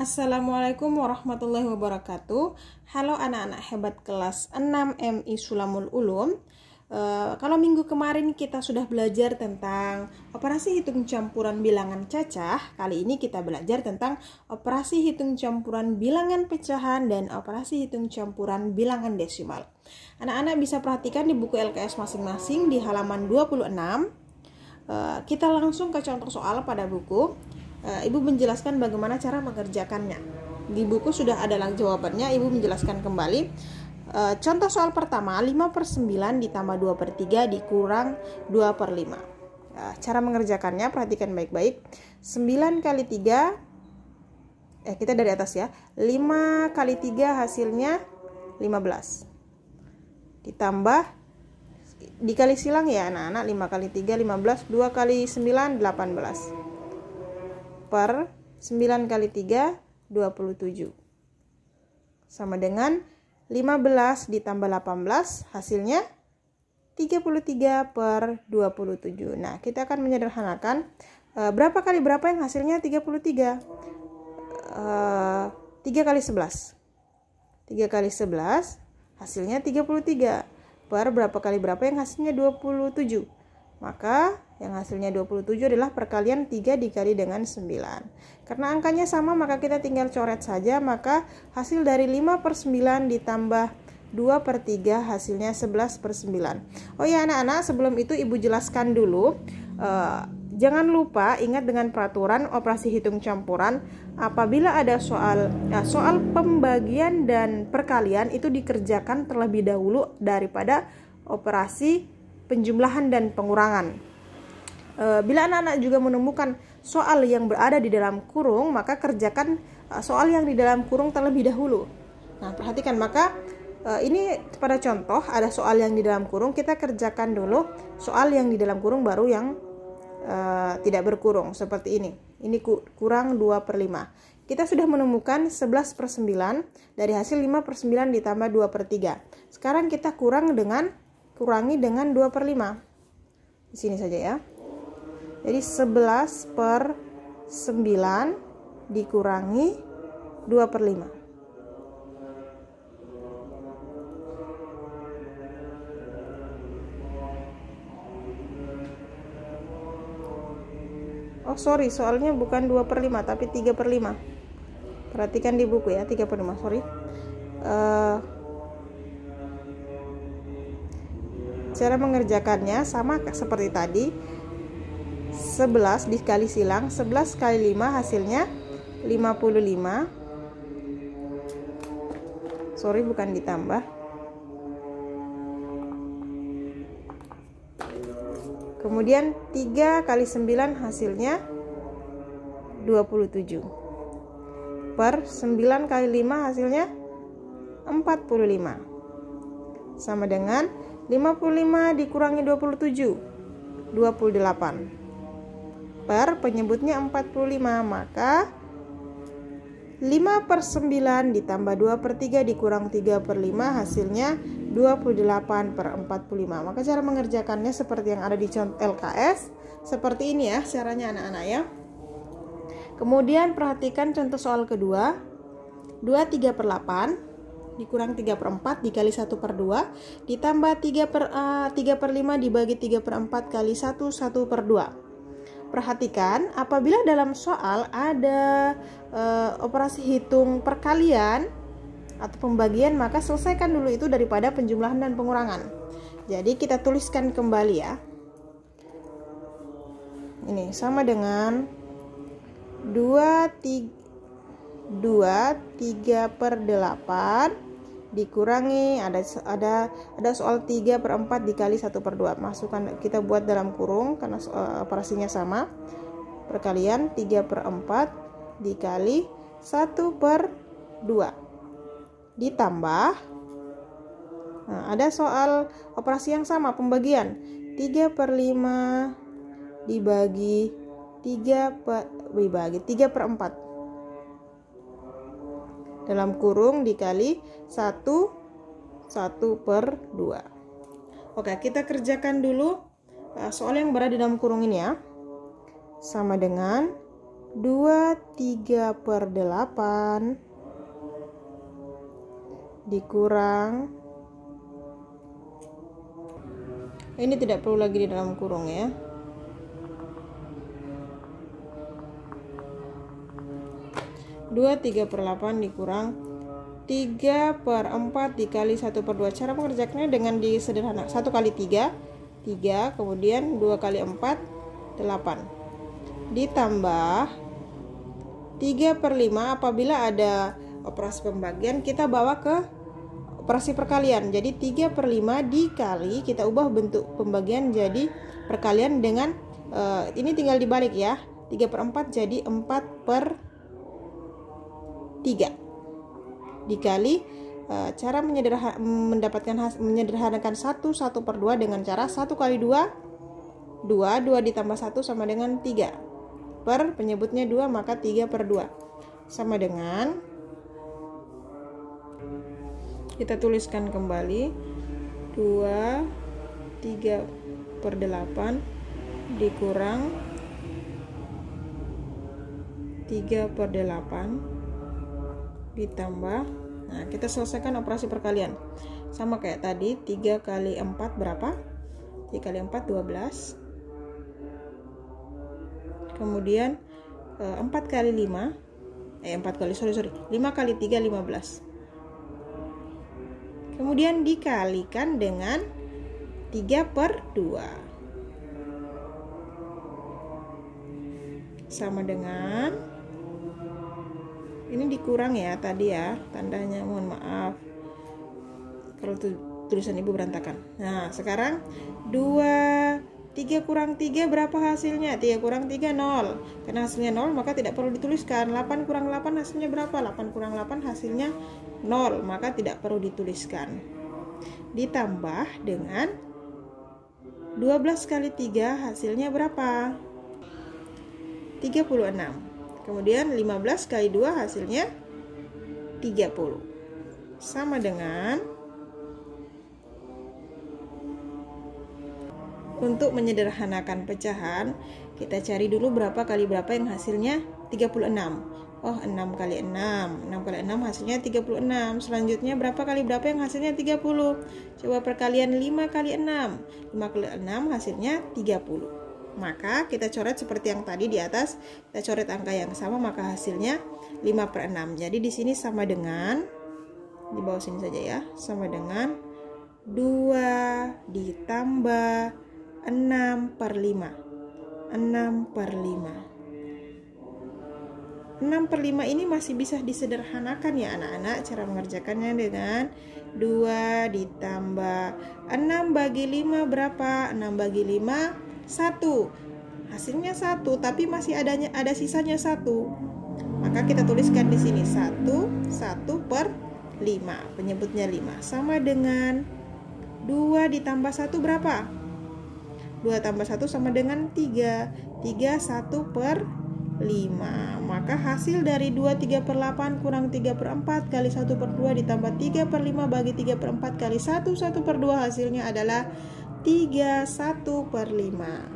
Assalamualaikum warahmatullahi wabarakatuh. Halo anak-anak hebat kelas 6 MI Sulamul Ulum. Kalau minggu kemarin kita sudah belajar tentang operasi hitung campuran bilangan cacah, kali ini kita belajar tentang operasi hitung campuran bilangan pecahan dan operasi hitung campuran bilangan desimal. Anak-anak bisa perhatikan di buku LKS masing-masing di halaman 26. Kita langsung ke contoh soal pada buku. Ibu menjelaskan bagaimana cara mengerjakannya. Di buku sudah ada jawabannya, Ibu menjelaskan kembali. Contoh soal pertama, 5/9 ditambah 2/3 dikurang 2/5. Cara mengerjakannya, perhatikan baik-baik. 9 kali 3, kita dari atas ya. 5 kali 3 hasilnya 15. Ditambah, dikali silang ya anak-anak, 5 kali 3 15, 2 kali 9 18. Per 9 kali 3 27 sama dengan 15 ditambah 18 hasilnya 33 per 27. Nah, kita akan menyederhanakan berapa kali berapa yang hasilnya 33. 3 kali 11 3 kali 11 hasilnya 33 per berapa kali berapa yang hasilnya 27. Maka yang hasilnya 27 adalah perkalian 3 dikali dengan 9. Karena angkanya sama maka kita tinggal coret saja. Maka hasil dari 5/9 ditambah 2/3 hasilnya 11/9. Oh ya anak-anak, sebelum itu Ibu jelaskan dulu. Jangan lupa ingat dengan peraturan operasi hitung campuran. Apabila ada soal pembagian dan perkalian itu dikerjakan terlebih dahulu daripada operasi penjumlahan dan pengurangan. Bila anak-anak juga menemukan soal yang berada di dalam kurung, maka kerjakan soal yang di dalam kurung terlebih dahulu. Nah, perhatikan, maka ini pada contoh ada soal yang di dalam kurung, kita kerjakan dulu soal yang di dalam kurung baru yang tidak berkurung seperti ini. Ini kurang 2/5. Kita sudah menemukan 11/9 dari hasil 5/9 ditambah 2/3. Sekarang kita kurangi dengan 2/5. Di sini saja ya. Jadi 11/9 dikurangi 2/5. Oh sorry, soalnya bukan 2/5 tapi 3/5. Perhatikan di buku ya, 3/5, sorry. Cara mengerjakannya sama seperti tadi. 11 dikali silang, 11 kali 5 hasilnya 55. Sorry, bukan ditambah. Kemudian 3 kali 9 hasilnya 27. Per 9 kali 5 hasilnya 45. Sama dengan 55 dikurangi 27, 28. Per penyebutnya 45, maka 5/9 ditambah 2/3 dikurang 3/5 hasilnya 28/45. Maka cara mengerjakannya seperti yang ada di contoh LKS, seperti ini ya caranya anak-anak ya. Kemudian perhatikan contoh soal kedua. 23/8 dikurang 3/4 dikali 1/2 ditambah 3/5 dibagi 3/4 kali 1/2. Perhatikan, apabila dalam soal ada operasi hitung perkalian atau pembagian, maka selesaikan dulu itu daripada penjumlahan dan pengurangan. Jadi kita tuliskan kembali ya. Ini sama dengan 3/8 dikurangi ada soal 3/4 dikali 1/2. Masukkan, kita buat dalam kurung karena operasinya sama. Perkalian 3/4 dikali 1/2 ditambah, nah, ada soal operasi yang sama pembagian, 3/5 dibagi 3/4 dalam kurung dikali 1/2. Oke, kita kerjakan dulu soal yang berada di dalam kurung ini ya. Sama dengan 23/8 dikurang, ini tidak perlu lagi di dalam kurung ya. 23/8 dikurang 3/4 dikali 1/2. Cara mengerjakannya dengan disederhana. 1 kali 3, 3, kemudian 2 kali 4, 8. Ditambah 3/5. Apabila ada operasi pembagian, kita bawa ke operasi perkalian. Jadi 3/5 dikali, kita ubah bentuk pembagian jadi perkalian dengan ini tinggal dibalik ya. 3/4 jadi 4/3 dikali cara menyederhanakan 1/2 dengan cara 1 kali 2, 2 ditambah 1 sama dengan 3 per penyebutnya 2, maka 3/2 sama dengan, kita tuliskan kembali 2 3/8 dikurang 3/8 ditambah, nah kita selesaikan operasi perkalian sama kayak tadi. 3 kali 4 berapa? 3 kali 4 12, kemudian 5 kali 3 15, kemudian dikalikan dengan 3/2 sama dengan, ini dikurang ya tadi ya tandanya, mohon maaf kalau tulisan ibu berantakan. Nah sekarang 3 kurang 3 berapa hasilnya? 3 kurang 3 0, karena hasilnya 0 maka tidak perlu dituliskan. 8 kurang 8 hasilnya berapa? 8 kurang 8 hasilnya 0, maka tidak perlu dituliskan. Ditambah dengan 12 kali 3 hasilnya berapa? 36. Kemudian 15 kali 2 hasilnya 30. Sama dengan, untuk menyederhanakan pecahan, kita cari dulu berapa kali berapa yang hasilnya 36. Oh, 6 kali 6. 6 kali 6 hasilnya 36. Selanjutnya berapa kali berapa yang hasilnya 30? Coba perkalian 5 kali 6. 5 kali 6 hasilnya 30. Maka kita coret seperti yang tadi di atas, kita coret angka yang sama, maka hasilnya 5/6. Jadi di sini sama dengan, di bawah sini saja ya, sama dengan 2 ditambah 6/5. 6/5. 6/5 ini masih bisa disederhanakan ya anak-anak. Cara mengerjakannya dengan 2 ditambah 6 bagi 5 berapa? 6 bagi 5 1, hasilnya 1, tapi masih ada sisanya 1, maka kita tuliskan di sini 1/5, penyebutnya 5, sama dengan 2 ditambah 1 berapa? 2 tambah 1 sama dengan 3, 1/5, maka hasil dari 2 3/8 kurang 3/4 kali 1/2 ditambah 3/5 bagi 3/4 kali 1/2 hasilnya adalah 3 1/5.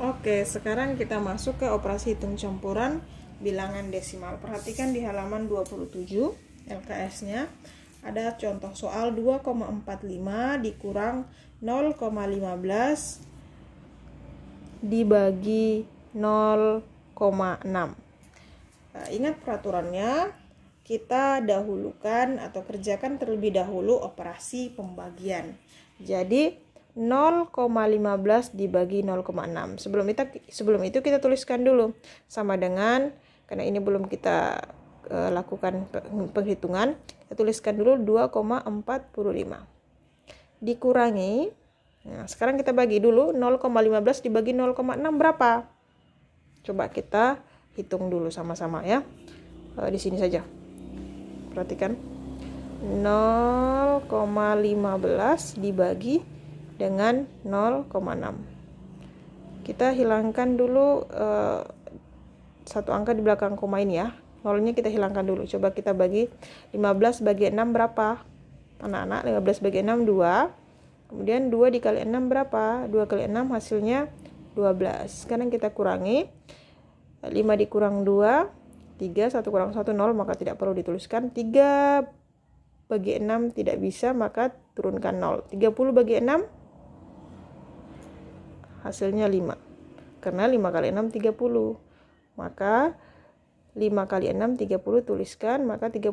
Oke, sekarang kita masuk ke operasi hitung campuran bilangan desimal. Perhatikan di halaman 27 LKS-nya ada contoh soal 2,45 dikurang 0,15 dibagi 0,6. Nah, ingat peraturannya, kita dahulukan atau kerjakan terlebih dahulu operasi pembagian. Jadi 0,15 dibagi 0,6. Sebelum itu kita tuliskan dulu sama dengan, karena ini belum kita lakukan penghitungan, kita tuliskan dulu 2,45 dikurangi. Nah, sekarang kita bagi dulu 0,15 dibagi 0,6 berapa? Coba kita hitung dulu sama-sama ya. Di sini saja. Perhatikan. 0,15 dibagi dengan 0,6. Kita hilangkan dulu satu angka di belakang koma ini ya. Nolnya kita hilangkan dulu. Coba kita bagi 15 bagi 6 berapa? Anak-anak, 15 bagi 6 2. Kemudian 2 dikali 6 berapa? 2 kali 6 hasilnya 12. Sekarang kita kurangi 5 dikurang 2, 3, 1 kurang 1, 0, maka tidak perlu dituliskan. 3 bagi 6 tidak bisa, maka turunkan 0. 30 bagi 6, hasilnya 5. Karena 5 kali 6, 30. Maka 5 kali 6, 30, tuliskan. Maka 30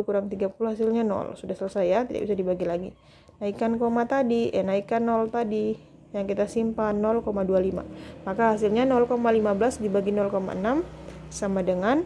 kurang 30 hasilnya 0. Sudah selesai ya, tidak bisa dibagi lagi. Naikkan koma tadi, naikkan 0 tadi yang kita simpan 0,25. Maka hasilnya 0,15 dibagi 0,6 sama dengan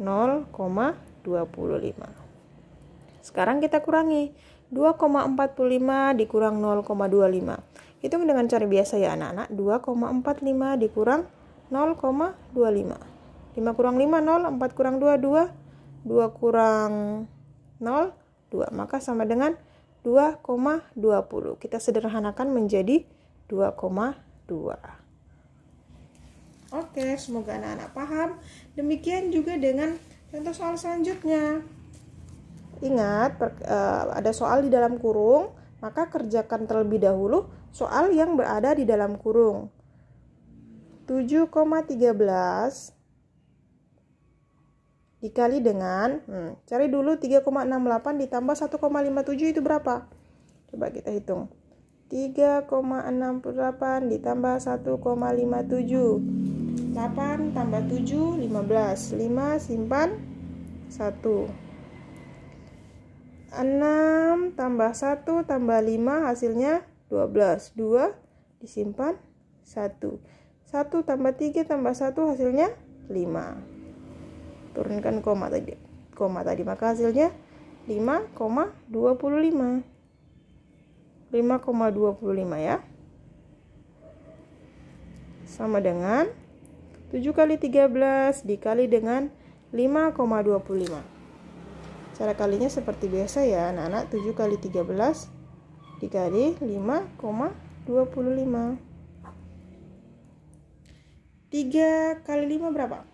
0,25. Sekarang kita kurangi. 2,45 dikurang 0,25. Hitung dengan cara biasa ya anak-anak. 2,45 dikurang 0,25. 5 kurang 5, 0. 4 kurang 2, 2. 2 kurang 0, 2. Maka sama dengan 2,20. Kita sederhanakan menjadi 2,2. Oke, semoga anak-anak paham. Demikian juga dengan contoh soal selanjutnya. Ingat, ada soal di dalam kurung, maka kerjakan terlebih dahulu soal yang berada di dalam kurung. 7,13 dikali dengan, cari dulu 3,68 ditambah 1,57 itu berapa? Coba kita hitung. 3,68 ditambah 1,57. 8 tambah 7, 15. 5 simpan 1. 6 tambah 1 tambah 5 hasilnya 12. 2 disimpan 1. 1 tambah 3 tambah 1 hasilnya 5. Turunkan koma tadi, maka hasilnya 5,25. 5,25 ya. Sama dengan 7 kali 13 dikali dengan 5,25. Cara kalinya seperti biasa ya anak-anak. 7 kali 13 dikali 5,25. 3 kali 5 berapa?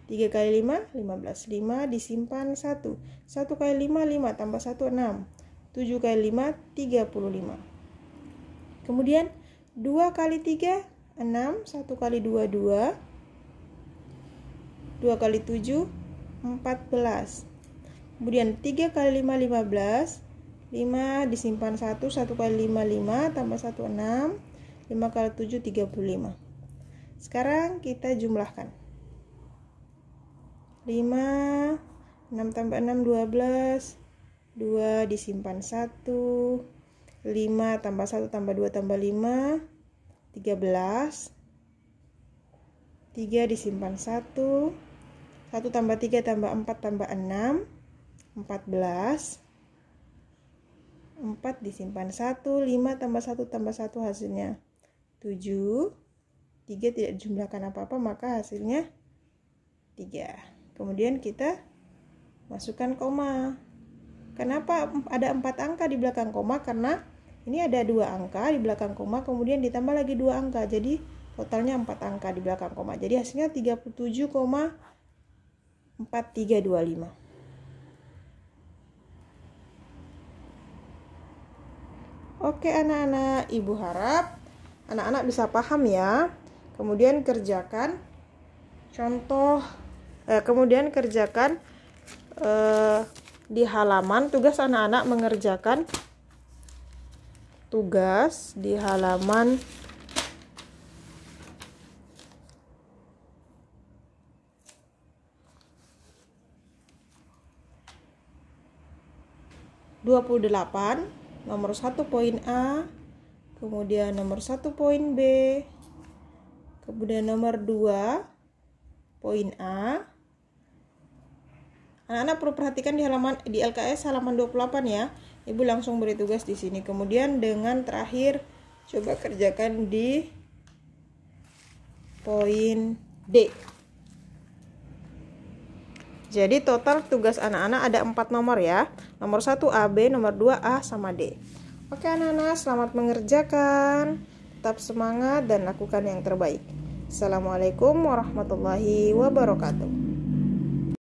3 kali 5, 15. 5 disimpan 1. 1 kali 5, 5 tambah 1, 6. 7 kali 5, 35. Kemudian 2 kali 3, 6. 1 kali 2, 2. 2 kali 7, 14. Kemudian 3 kali 5, 15. 5 disimpan 1. 1 kali 5, 5 tambah 1, 6. 5 kali 7, 35. Sekarang kita jumlahkan. 5, 6 tambah 6, 12. 2 disimpan 1. 5 tambah 1 tambah 2 tambah 5, 13. 3 disimpan 1. 1 tambah 3 tambah 4 tambah 6, 14. 4 disimpan 1. 5 tambah 1 tambah 1 hasilnya 7. 3 tidak dijumlahkan apa-apa, maka hasilnya 3. Kemudian kita masukkan koma. Kenapa ada 4 angka di belakang koma? Karena ini ada 2 angka di belakang koma, kemudian ditambah lagi 2 angka. Jadi totalnya 4 angka di belakang koma. Jadi hasilnya 37,4325. Oke anak-anak, Ibu harap anak-anak bisa paham ya. Kemudian kerjakan di halaman tugas anak-anak mengerjakan tugas di halaman 28, nomor 1 poin A, kemudian nomor 1 poin B, kemudian nomor 2 poin A. Anak-anak perlu perhatikan di LKS halaman 28 ya. Ibu langsung beri tugas di sini. Kemudian dengan terakhir coba kerjakan di poin D. Jadi total tugas anak-anak ada 4 nomor ya. Nomor 1 AB, nomor 2 A sama D. Oke anak-anak, selamat mengerjakan. Tetap semangat dan lakukan yang terbaik. Assalamualaikum warahmatullahi wabarakatuh.